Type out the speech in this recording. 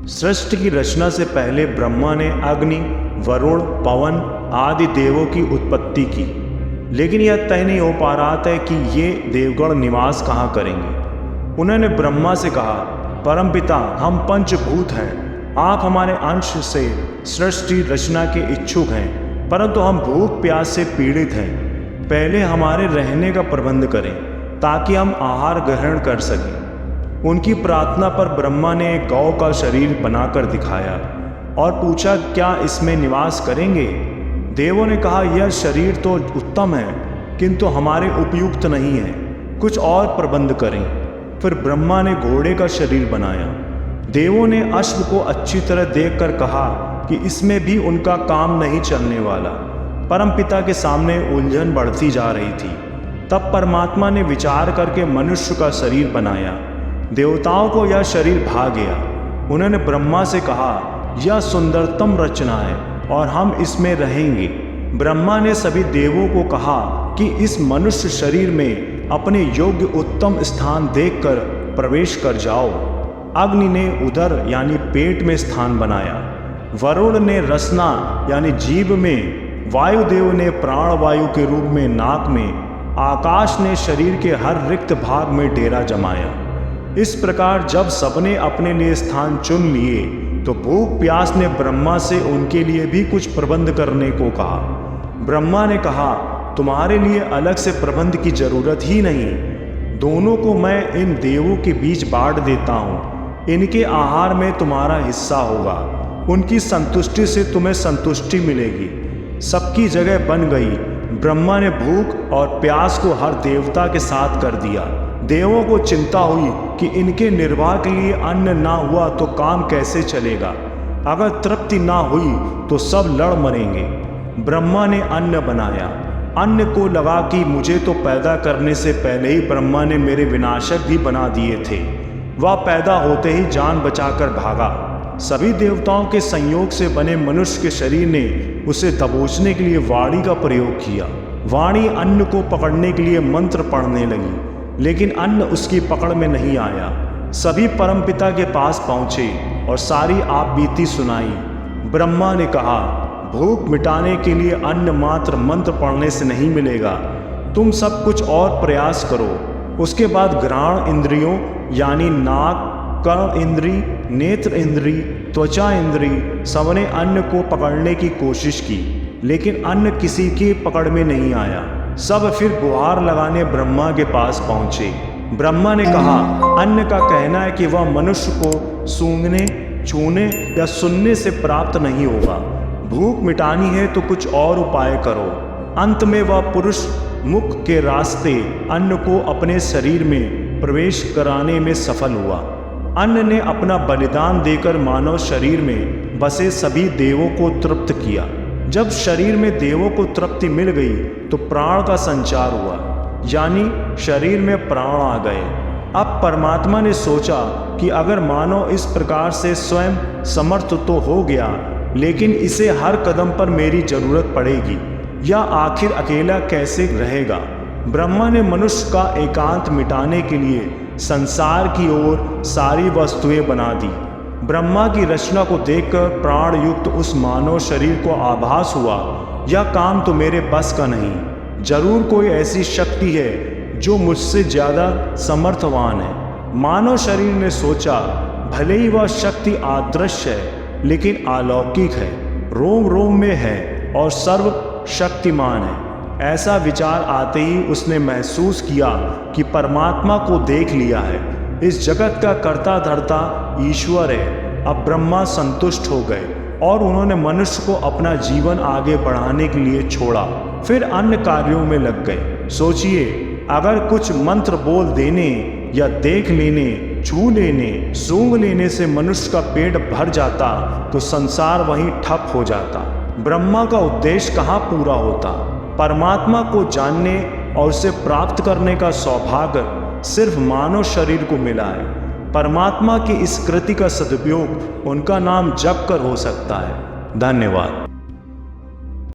सृष्टि की रचना से पहले ब्रह्मा ने अग्नि, वरुण, पवन आदि देवों की उत्पत्ति की, लेकिन यह तय नहीं हो पा रहा था कि ये देवगण निवास कहाँ करेंगे। उन्होंने ब्रह्मा से कहा, परमपिता, हम पंचभूत हैं, आप हमारे अंश से सृष्टि रचना के इच्छुक हैं, परंतु हम भूख प्यास से पीड़ित हैं। पहले हमारे रहने का प्रबंध करें ताकि हम आहार ग्रहण कर सकें। उनकी प्रार्थना पर ब्रह्मा ने एक गौ का शरीर बनाकर दिखाया और पूछा, क्या इसमें निवास करेंगे? देवों ने कहा, यह शरीर तो उत्तम है, किंतु हमारे उपयुक्त नहीं है, कुछ और प्रबंध करें। फिर ब्रह्मा ने घोड़े का शरीर बनाया। देवों ने अश्व को अच्छी तरह देखकर कहा कि इसमें भी उनका काम नहीं चलने वाला। परमपिता के सामने उलझन बढ़ती जा रही थी। तब परमात्मा ने विचार करके मनुष्य का शरीर बनाया। देवताओं को यह शरीर भा गया। उन्होंने ब्रह्मा से कहा, यह सुंदरतम रचना है और हम इसमें रहेंगे। ब्रह्मा ने सभी देवों को कहा कि इस मनुष्य शरीर में अपने योग्य उत्तम स्थान देखकर प्रवेश कर जाओ। अग्नि ने उदर यानी पेट में स्थान बनाया, वरुण ने रसना यानी जीभ में, वायुदेव ने प्राणवायु के रूप में नाक में, आकाश ने शरीर के हर रिक्त भाग में डेरा जमाया। इस प्रकार जब सबने अपने लिए स्थान चुन लिए तो भूख प्यास ने ब्रह्मा से उनके लिए भी कुछ प्रबंध करने को कहा। ब्रह्मा ने कहा, तुम्हारे लिए अलग से प्रबंध की जरूरत ही नहीं, दोनों को मैं इन देवों के बीच बांट देता हूँ। इनके आहार में तुम्हारा हिस्सा होगा, उनकी संतुष्टि से तुम्हें संतुष्टि मिलेगी। सबकी जगह बन गई। ब्रह्मा ने भूख और प्यास को हर देवता के साथ कर दिया। देवों को चिंता हुई कि इनके निर्वाह के लिए अन्न ना हुआ तो काम कैसे चलेगा। अगर तृप्ति ना हुई तो सब लड़ मरेंगे। ब्रह्मा ने अन्न बनाया। अन्न को लगा कि मुझे तो पैदा करने से पहले ही ब्रह्मा ने मेरे विनाशक भी बना दिए थे। वह पैदा होते ही जान बचाकर भागा। सभी देवताओं के संयोग से बने मनुष्य के शरीर ने उसे दबोचने के लिए वाणी का प्रयोग किया। वाणी अन्न को पकड़ने के लिए मंत्र पढ़ने लगी, लेकिन अन्न उसकी पकड़ में नहीं आया। सभी परमपिता के पास पहुँचे और सारी आप बीती सुनाई। ब्रह्मा ने कहा, भूख मिटाने के लिए अन्न मात्र मंत्र पढ़ने से नहीं मिलेगा, तुम सब कुछ और प्रयास करो। उसके बाद घ्राण इंद्रियों यानी नाक, कर्ण इंद्री, नेत्र इंद्री, त्वचा इंद्री सबने अन्न को पकड़ने की कोशिश की, लेकिन अन्न किसी की पकड़ में नहीं आया। सब फिर गुहार लगाने ब्रह्मा के पास पहुँचे। ब्रह्मा ने कहा, अन्न का कहना है कि वह मनुष्य को सूंघने, छूने या सुनने से प्राप्त नहीं होगा। भूख मिटानी है तो कुछ और उपाय करो। अंत में वह पुरुष मुख के रास्ते अन्न को अपने शरीर में प्रवेश कराने में सफल हुआ। अन्न ने अपना बलिदान देकर मानव शरीर में बसे सभी देवों को तृप्त किया। जब शरीर में देवों को तृप्ति मिल गई तो प्राण का संचार हुआ, यानी शरीर में प्राण आ गए। अब परमात्मा ने सोचा कि अगर मानव इस प्रकार से स्वयं समर्थ तो हो गया, लेकिन इसे हर कदम पर मेरी जरूरत पड़ेगी, या आखिर अकेला कैसे रहेगा। ब्रह्मा ने मनुष्य का एकांत मिटाने के लिए संसार की ओर सारी वस्तुएं बना दी। ब्रह्मा की रचना को देखकर प्राण युक्त उस मानव शरीर को आभास हुआ, यह काम तो मेरे बस का नहीं। जरूर कोई ऐसी शक्ति है जो मुझसे ज़्यादा समर्थवान है। मानव शरीर ने सोचा, भले ही वह शक्ति अदृश्य है लेकिन अलौकिक है, रोम रोम में है और सर्वशक्तिमान है। ऐसा विचार आते ही उसने महसूस किया कि परमात्मा को देख लिया है, इस जगत का कर्ता धर्ता ईश्वर है। अब ब्रह्मा संतुष्ट हो गए और उन्होंने मनुष्य को अपना जीवन आगे बढ़ाने के लिए छोड़ा। फिर अन्य कार्यों में लग गए। सोचिए, अगर कुछ मंत्र बोल देने या देख लेने, छू लेने, सूंघ लेने से मनुष्य का पेट भर जाता तो संसार वहीं ठप हो जाता। ब्रह्मा का उद्देश्य कहाँ पूरा होता। परमात्मा को जानने और उसे प्राप्त करने का सौभाग्य सिर्फ मानव शरीर को मिला है। परमात्मा की इस कृति का सदुपयोग उनका नाम जप कर हो सकता है। धन्यवाद।